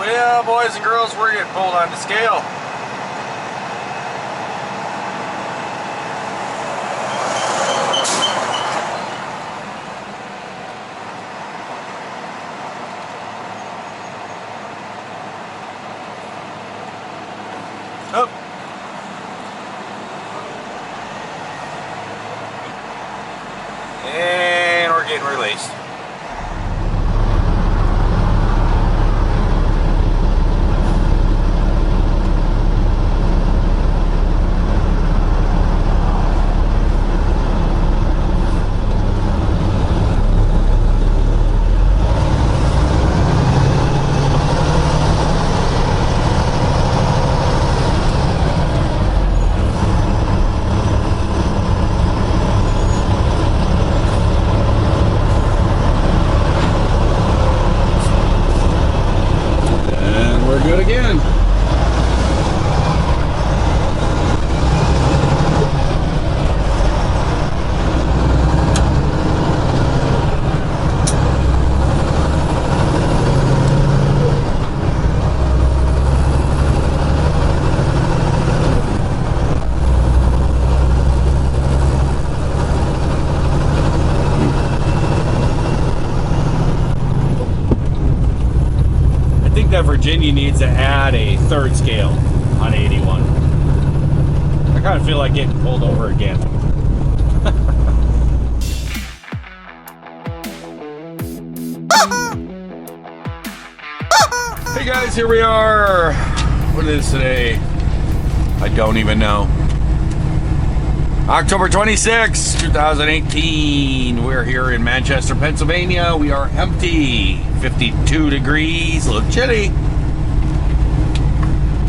Well, boys and girls, we're getting pulled on the scale. Up. And we're getting released. Good again. That Virginia needs to add a third scale on 81. I kind of feel like getting pulled over again. Hey guys, here we are. What is today? I don't even know. October 26, 2018. We're here in Manchester, Pennsylvania. We are empty. 52 degrees, a little chilly.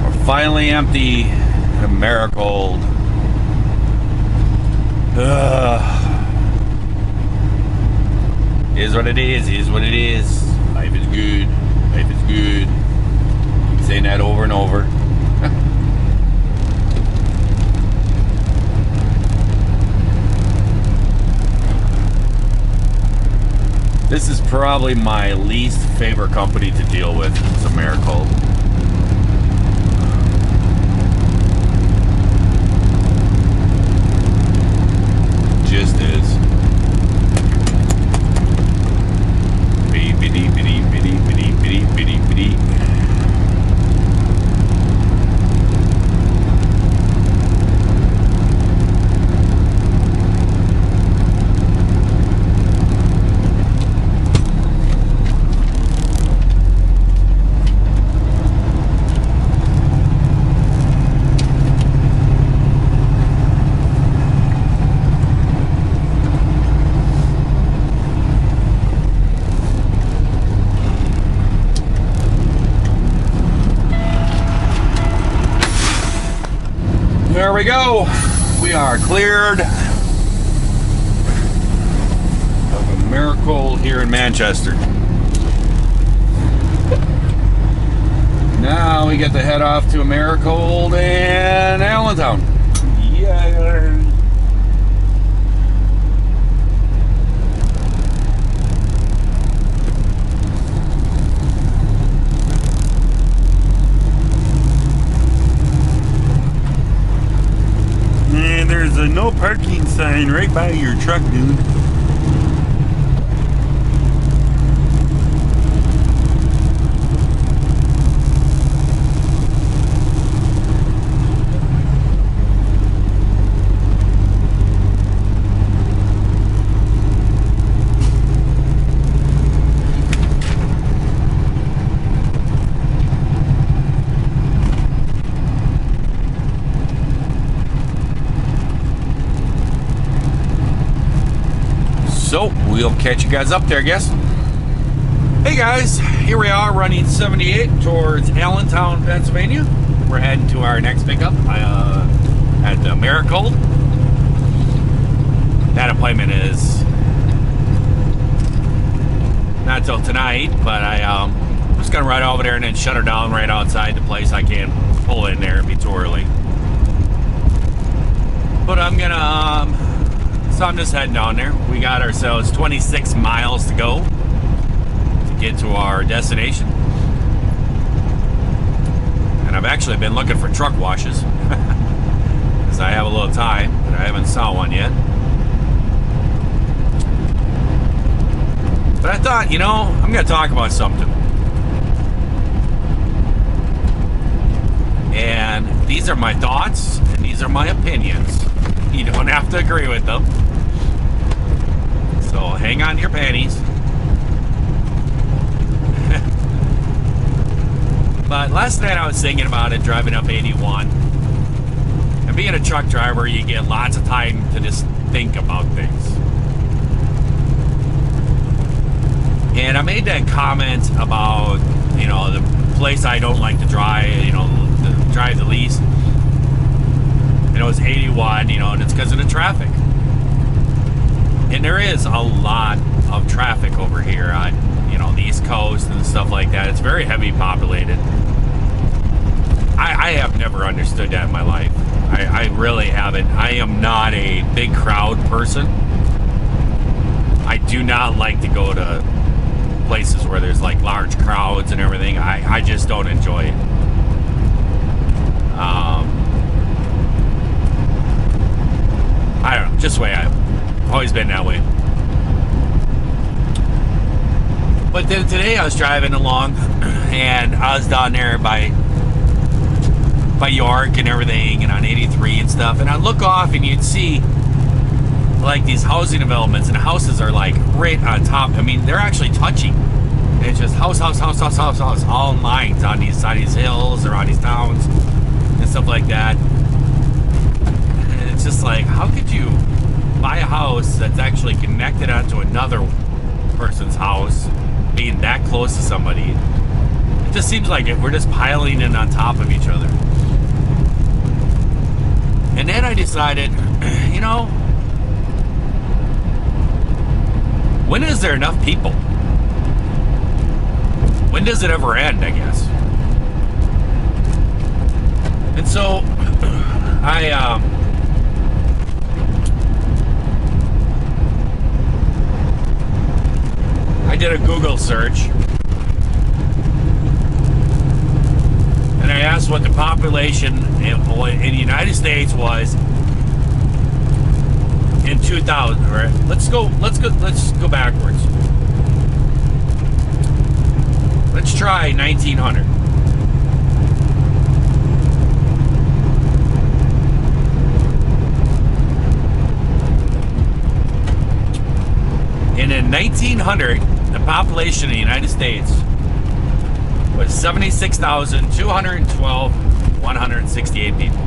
We're finally empty. A miracle. Is what it is what it is. Life is good. Life is good. Keep saying that over and over. This is probably my least favorite company to deal with. It's a miracle. Just is. Bitty, bitty, bitty, bitty, bitty, bitty, bitty. There we go. We are cleared of a miracle here in Manchester. Now we get to head off to a miracle in Allentown. Yeah. There's a no parking sign right by your truck, dude. So, we'll catch you guys up there, I guess. Hey guys, here we are running 78 towards Allentown, Pennsylvania. We're heading to our next pickup at the Miracle. That appointment is not till tonight, but I'm just gonna ride over there and then shut her down right outside the place. I can't pull in there, it'd be too early. But I'm gonna so I'm just heading down there. We got ourselves 26 miles to go to get to our destination. actually been looking for truck washes because I have a little time, but I haven't saw one yet. But I thought, you know, I'm going to talk about something. And these are my thoughts, and these are my opinions. You don't have to agree with them. So hang on to your panties. But last night I was thinking about it, driving up 81. And being a truck driver, you get lots of time to just think about things. And I made that comment about, you know, the place I don't like to drive, you know, drive the least. And it was 81, you know, and it's because of the traffic. And there is a lot of traffic over here on, you know, the East Coast and stuff like that. It's very heavy populated. I have never understood that in my life. I really haven't. I am not a big crowd person. I do not like to go to places where there's like large crowds and everything. I just don't enjoy it. I don't know, just the way I've always been that way. But then today I was driving along and I was down there by York and everything and on 83 and stuff, and I look off and you'd see like these housing developments, and the houses are like right on top. I mean, they're actually touching. And it's just house, all in lines on these hills or on these towns and stuff like that. And it's just like, how could you buy a house that's actually connected onto another person's house, being that close to somebody? It just seems like we're just piling in on top of each other. And then I decided, you know, when is there enough people? When does it ever end, I guess? And so I did a Google search, and I asked what the population in the United States was in 2000. Right? Let's go backwards. Let's try 1900. And in 1900, the population of the United States was 76,212,168 people.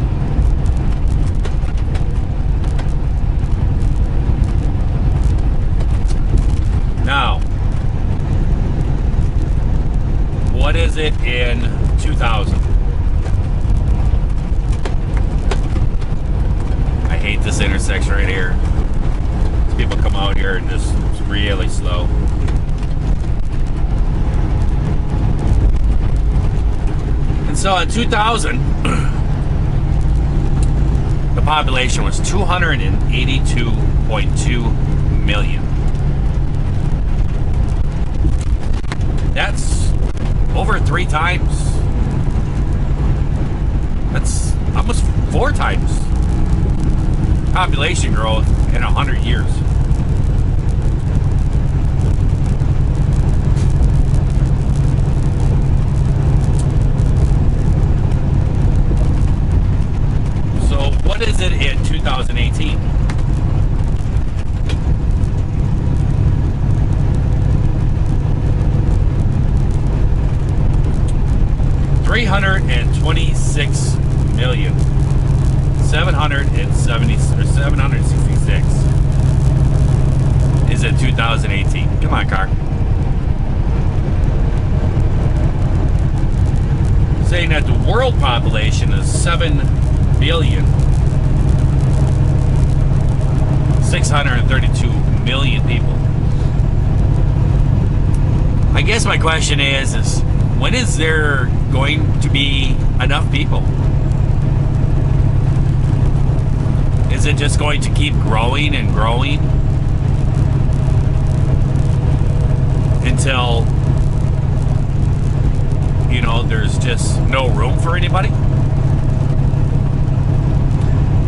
Now, what is it in 2000? I hate this intersection right here. These people come out here and just, it's really slow. And so in 2000, the population was 282.2 million. That's over 3 times. That's almost 4 times population growth in 100 years. So what is it in 2018? $326,766 is in 2018. Come on, car. Saying that the world population is 7,632,000,000 people. I guess my question is when is there going to be enough people? Is it just going to keep growing and growing until, you know, there's just no room for anybody?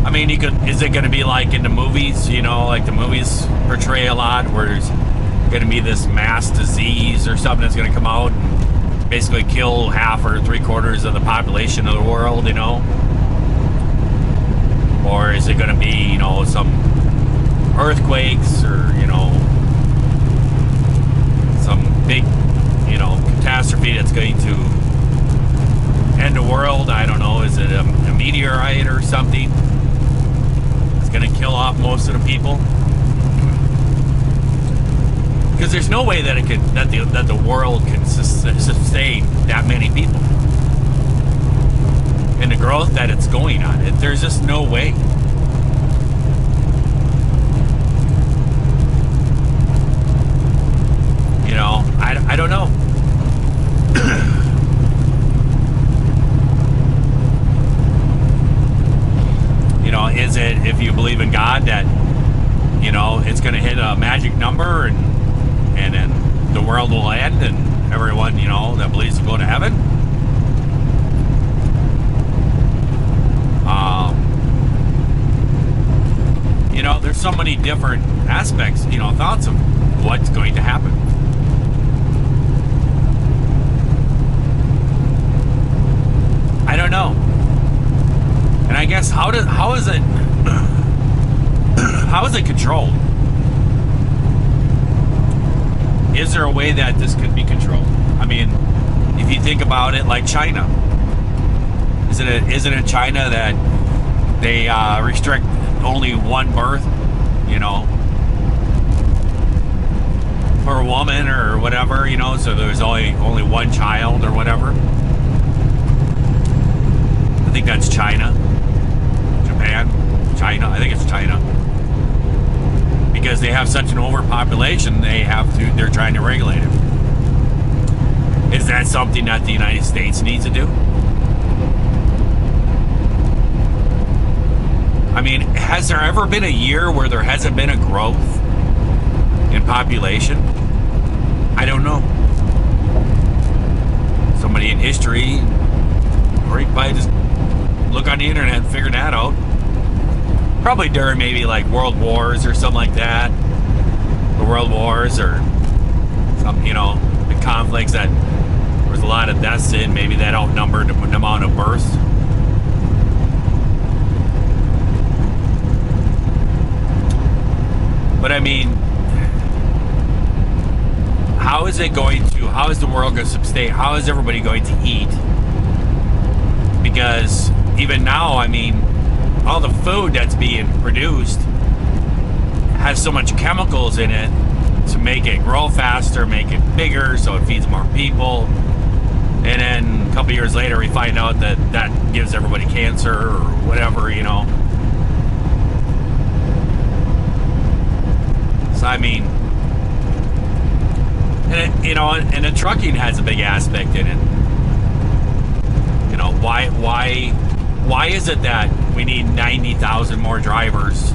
I mean, is it going to be like in the movies, like the movies portray a lot, where there's going to be this mass disease or something that's going to come out and basically kill half or 3/4 of the population of the world, Or is it going to be, some earthquakes or, some big, catastrophe that's going to end the world? I don't know. Is it a meteorite or something? It's going to kill off most of the people? Because there's no way that that the world can sustain that many people. And the growth that it's going on, there's just no way. I don't know. Is it, if you believe in God, that it's going to hit a magic number and then the world will end and everyone that believes will go to heaven? There's so many different aspects, thoughts of what's going to happen. I don't know. And I guess how is it controlled? Is there a way that this could be controlled? I mean, if you think about it, like China, isn't it China that they restrict only one birth, per woman or whatever, so there's only one child or whatever? I think that's China. Japan? China? I think it's China. Because they have such an overpopulation, they're trying to regulate it. Is that something that the United States needs to do? I mean, has there ever been a year where there hasn't been a growth in population? I don't know. Somebody in history, or you probably just look on the internet and figure that out. Probably during maybe like world wars or something like that. The world wars or some, the conflicts that there was a lot of deaths in, maybe that outnumbered the amount of births. But I mean, how is the world going to sustain? How is everybody going to eat? Because even now, I mean, all the food that's being produced has so much chemicals in it to make it grow faster, make it bigger, so it feeds more people. And then a couple years later, we find out that gives everybody cancer or whatever, So I mean, and the trucking has a big aspect in it. Why is it that we need 90,000 more drivers?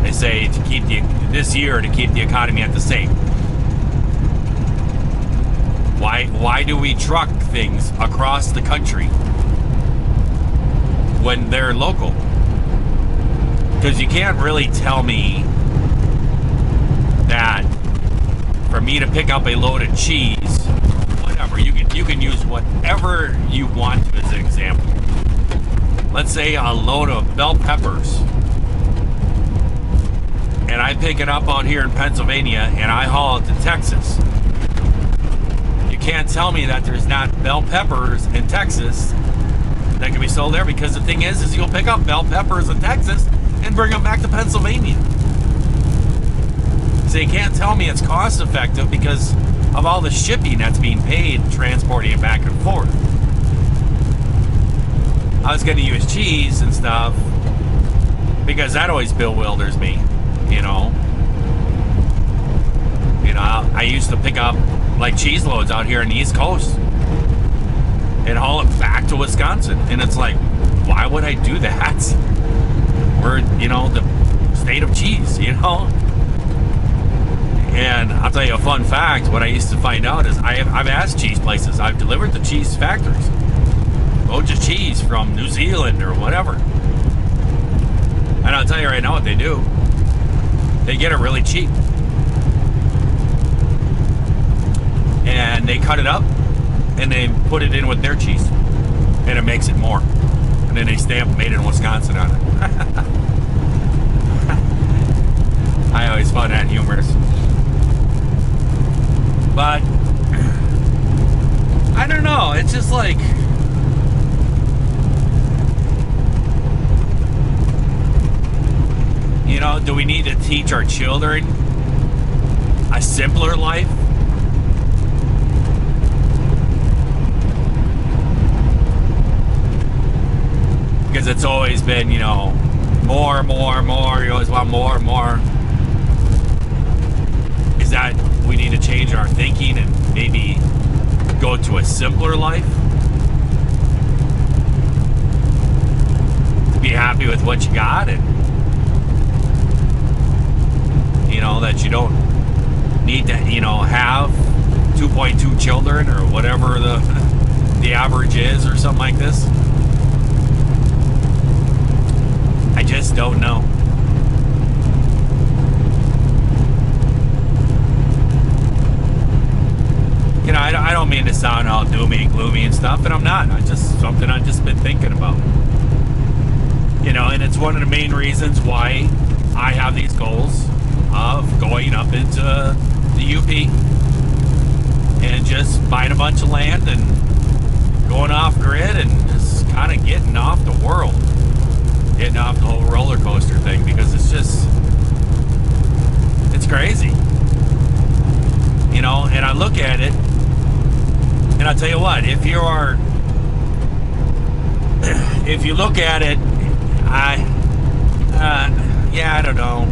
They say to keep this year to keep the economy at the same. Why do we truck things across the country when they're local? Because you can't really tell me that for me to pick up a load of cheese, whatever, you can use whatever you want to as an example. Let's say a load of bell peppers, and I pick it up out here in Pennsylvania and I haul it to Texas. You can't tell me that there's not bell peppers in Texas that can be sold there, because the thing is you'll pick up bell peppers in Texas and bring them back to Pennsylvania. So you can't tell me it's cost effective because of all the shipping that's being paid transporting it back and forth. I was going to use cheese and stuff because that always bewilders me, I used to pick up like cheese loads out here on the East Coast and haul it back to Wisconsin, and it's like, why would I do that? We're, the state of cheese, And I'll tell you a fun fact. What I used to find out is I've asked cheese places. I've delivered to cheese factories. Loads of cheese from New Zealand or whatever. And I'll tell you right now what they do. They get it really cheap. And they cut it up and they put it in with their cheese. And it makes it more. And then they stamp made in Wisconsin on it. I always found that humorous. But I don't know, it's just like, you know, do we need to teach our children a simpler life? Because it's always been, you know, more, you always want more. Is that we need to change our thinking and maybe go to a simpler life? To be happy with what you got, and you know, that you don't need to, you know, have 2.2 children or whatever the average is or something like this. I just don't know. You know, I don't mean to sound all doomy and gloomy and stuff, and I'm not. It's just something I've just been thinking about. You know, and it's one of the main reasons why I have these goals of going up into the UP and just buying a bunch of land and going off grid and just kind of getting off the world. Getting off the whole roller coaster thing, because it's just, it's crazy. You know, and I look at it, and I'll tell you what, if you look at it, I don't know.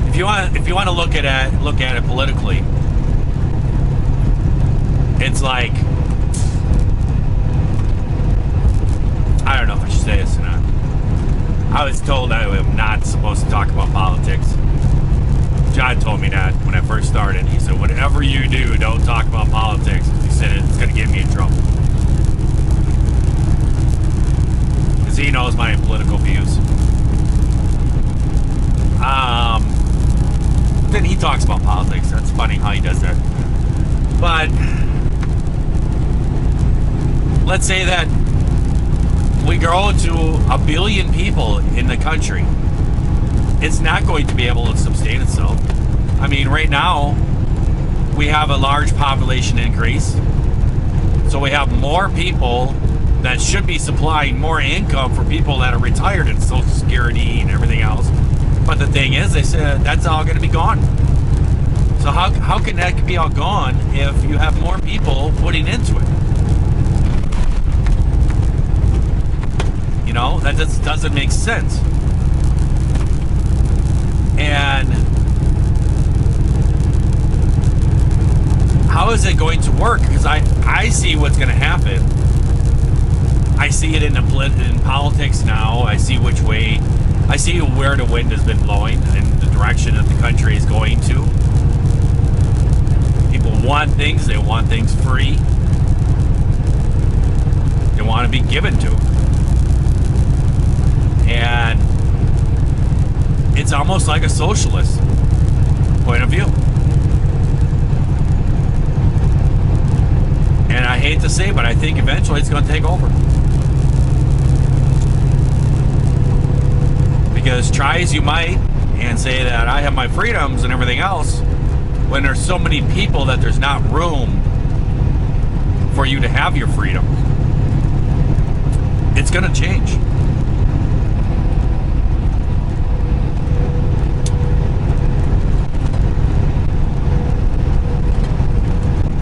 If you want to look at it politically, it's like, I don't know if I should say this or not. I was told I am not supposed to talk about politics. John told me that when I first started. He said, whatever you do, don't talk about politics. He said it's going to get me in trouble. Because he knows my political views. Then he talks about politics. That's funny how he does that. But let's say that we grow to 1 billion people in the country. It's not going to be able to sustain itself. I mean, right now, we have a large population increase. So we have more people that should be supplying more income for people that are retired in Social Security and everything else. But the thing is, they said that's all going to be gone. So how can that be all gone if you have more people putting into it? You know, that just doesn't make sense. And how is it going to work? Because I see what's going to happen. I see it in politics now. I see where the wind has been blowing and the direction that the country is going to. People want things. They want things free. They want to be given to. And it's almost like a socialist point of view. And I hate to say, but I think eventually it's going to take over. Because try as you might and say that I have my freedoms and everything else, when there's so many people that there's not room for you to have your freedom, it's going to change.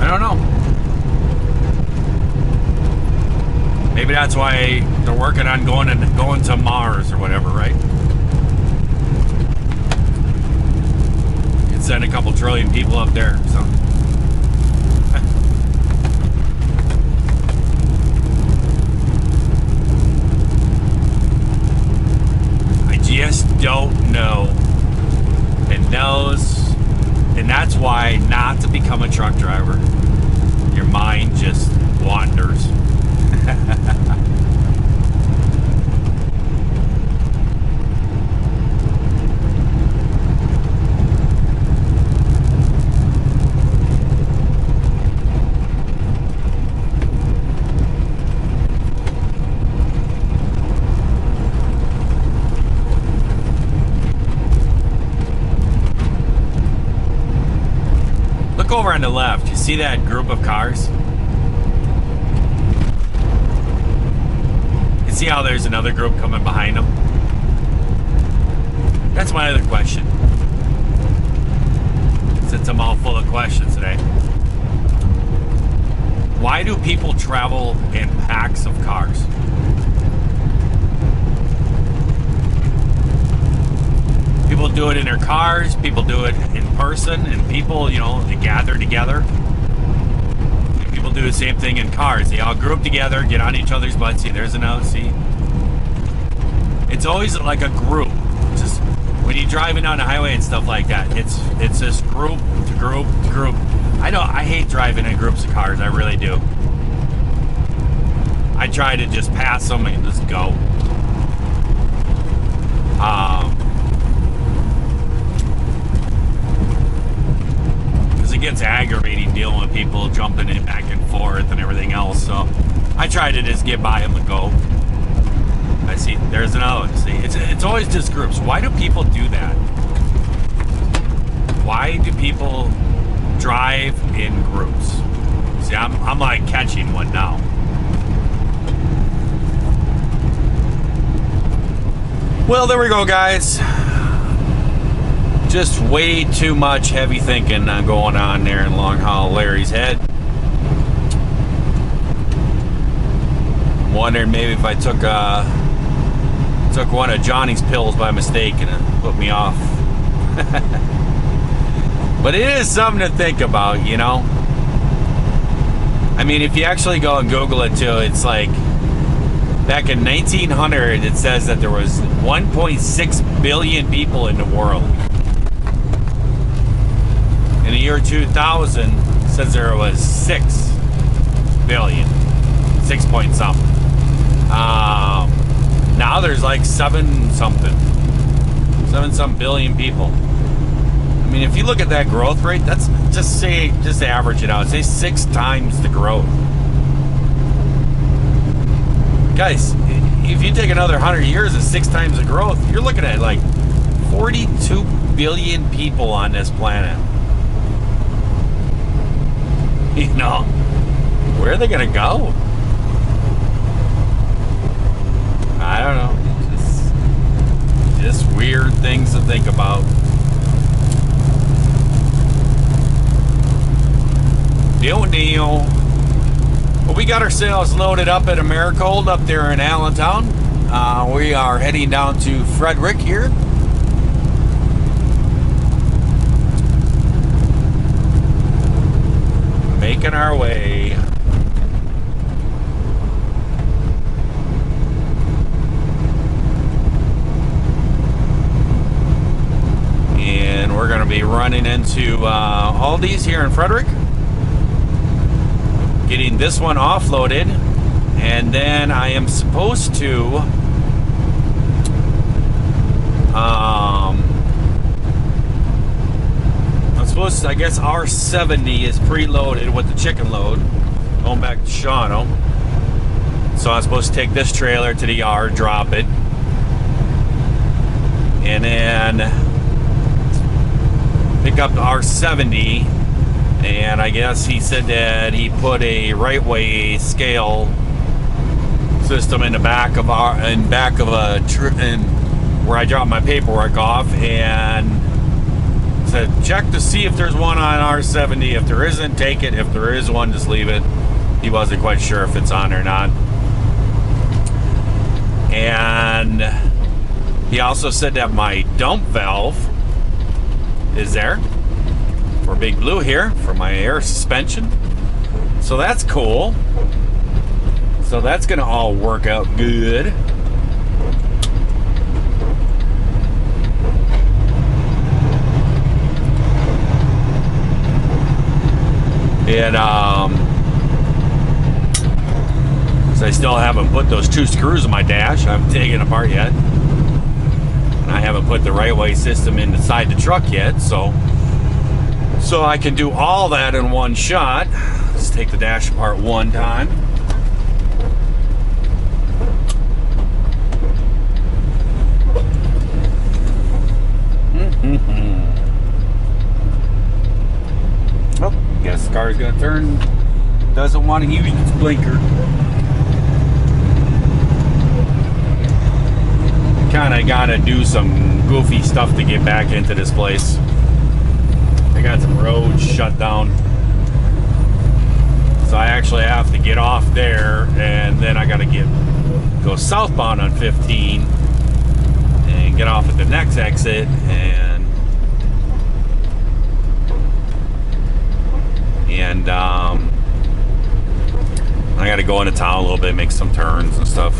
I don't know. Maybe that's why they're working on going to Mars or whatever, right? And send a couple trillion people up there. So I just don't know. And Look over on the left. You see that group of cars? You see how there's another group coming behind them? That's my other question. Since I'm all full of questions today. Why do people travel in packs of cars? People do it in their cars, people do it in person, and people, you know, they gather together. And people do the same thing in cars. They all group together, get on each other's butts. See, there's another, see? It's always like a group. Just when you're driving down the highway and stuff like that, it's this group to group to group. I hate driving in groups of cars, I really do. I try to just pass them and just go. Because it gets aggravating dealing with people jumping in back and forth and everything else, so I try to just get by them and go. I see, there's another one. See, it's always just groups. Why do people do that? Why do people drive in groups? See, I'm like catching one now. Well, there we go, guys. Just way too much heavy thinking going on there in LongHaul Larry's head. I'm wondering maybe if I took one of Johnny's pills by mistake and it put me off. But it is something to think about, you know. I mean, if you actually go and Google it too, it's like back in 1900, it says that there was 1.6 billion people in the world. In the year 2000, it says there was 6 billion, 6 point something. Now there's like 7 some billion people. I mean, if you look at that growth rate, that's just average it out. Say 6 times the growth. Guys, if you take another 100 years of 6 times the growth, you're looking at like 42 billion people on this planet. You know, where are they gonna go? I don't know. Just weird things to think about. Deal. Well, we got ourselves loaded up at Americold up there in Allentown. We are heading down to Frederick here. Making our way. And we're going to be running into Aldi's here in Frederick. Getting this one offloaded, and then I am supposed to I guess R70 is preloaded with the chicken load going back to Shawano, so I'm supposed to take this trailer to the yard, drop it, and then pick up the R70. And I guess he said that he put a right-way scale system in the back of where I dropped my paperwork off, and said check to see if there's one on R70. If there isn't, take it. If there is one, just leave it. He wasn't quite sure if it's on or not. And he also said that my dump valve is there. For Big Blue here for my air suspension, so that's cool. So that's gonna all work out good. And so I still haven't put those 2 screws in my dash. I haven't taken apart yet, and I haven't put the right way system inside the truck yet. So I can do all that in one shot. Let's take the dash apart one time. Oh, Guess the car's gonna turn. Doesn't want to use its blinker. Kinda gotta do some goofy stuff to get back into this place. I got some roads shut down. So I actually have to get off there, and then I gotta go southbound on 15 and get off at the next exit, and I gotta go into town a little bit, make some turns and stuff.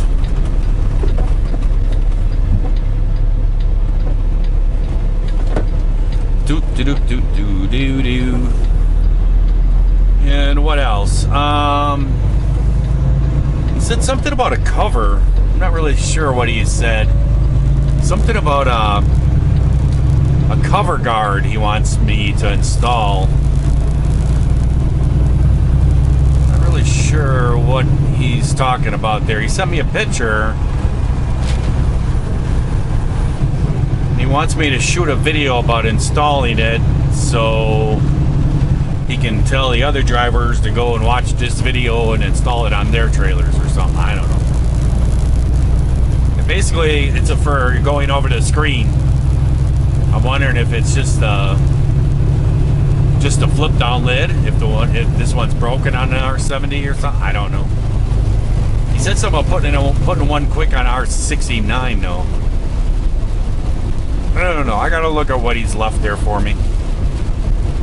Do. And what else? He said something about a cover. I'm not really sure what he said. Something about a cover guard he wants me to install. Not really sure what he's talking about there. He sent me a picture. He wants me to shoot a video about installing it so he can tell the other drivers to go and watch this video and install it on their trailers or something. I don't know. And basically, it's for going over the screen. I'm wondering if it's just a flip down lid, if this one's broken on an R70 or something. I don't know. He said something about putting one quick on R69 though. I don't know. I gotta look at what he's left there for me.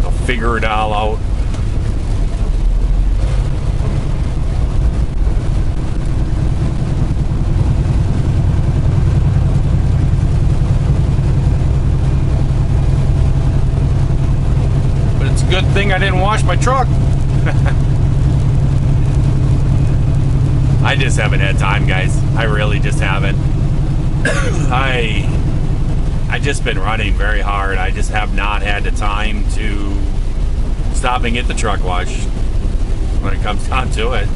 I'll figure it all out. But it's a good thing I didn't wash my truck. I just haven't had time, guys. I really just haven't. I just been running very hard. I just have not had the time to stop and get the truck washed when it comes down to it.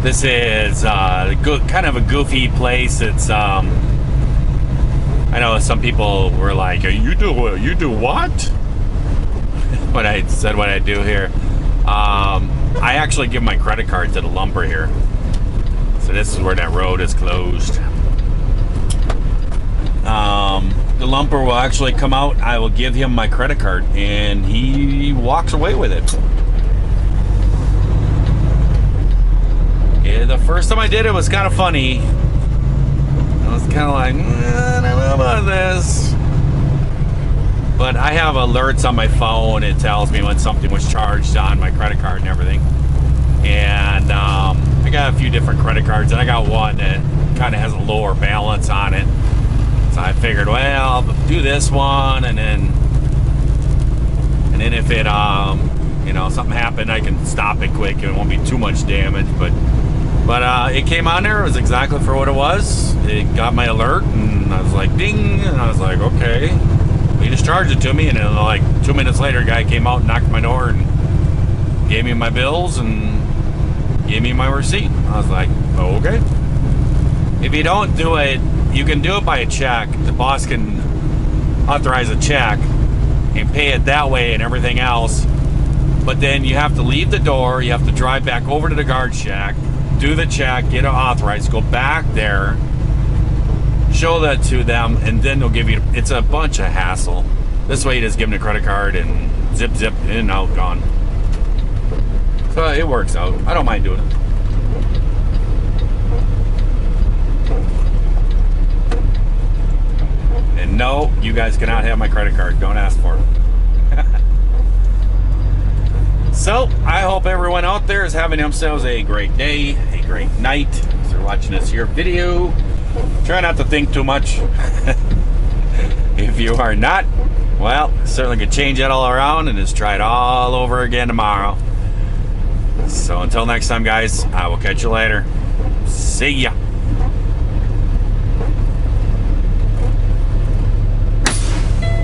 This is kind of a goofy place. It's I know some people were like, you do what? When I said what I do here. I actually give my credit card to the lumper here. So this is where that road is closed. The lumper will actually come out. I will give him my credit card, and he walks away with it. Yeah, the first time I did it was kind of funny. I was kind of like, I don't know about this. But I have alerts on my phone. It tells me when something was charged on my credit card and everything. And I got a few different credit cards, and I got one that kind of has a lower balance on it. So I figured, well, I'll do this one, and then if it, you know, something happened, I can stop it quick. It won't be too much damage, but it came on there. It was exactly for what it was. It got my alert, and I was like, ding, and I was like, okay. He just charged it to me, and then like 2 minutes later, a guy came out and knocked on my door and gave me my bills and gave me my receipt. I was like, okay. If you don't do it, you can do it by a check. The boss can authorize a check and pay it that way and everything else. But then you have to leave the door. You have to drive back over to the guard shack, do the check, get it authorized, go back there, show that to them, and then they'll give you, it's a bunch of hassle. This way you just give them a credit card and zip, zip, in and out, gone. So it works out. I don't mind doing it. And no, you guys cannot have my credit card. Don't ask for it. So, I hope everyone out there is having themselves a great day, a great night. As they're watching this here video, try not to think too much. If you are not, well, certainly could change that all around and just try it all over again tomorrow. So until next time, guys, I will catch you later. See ya.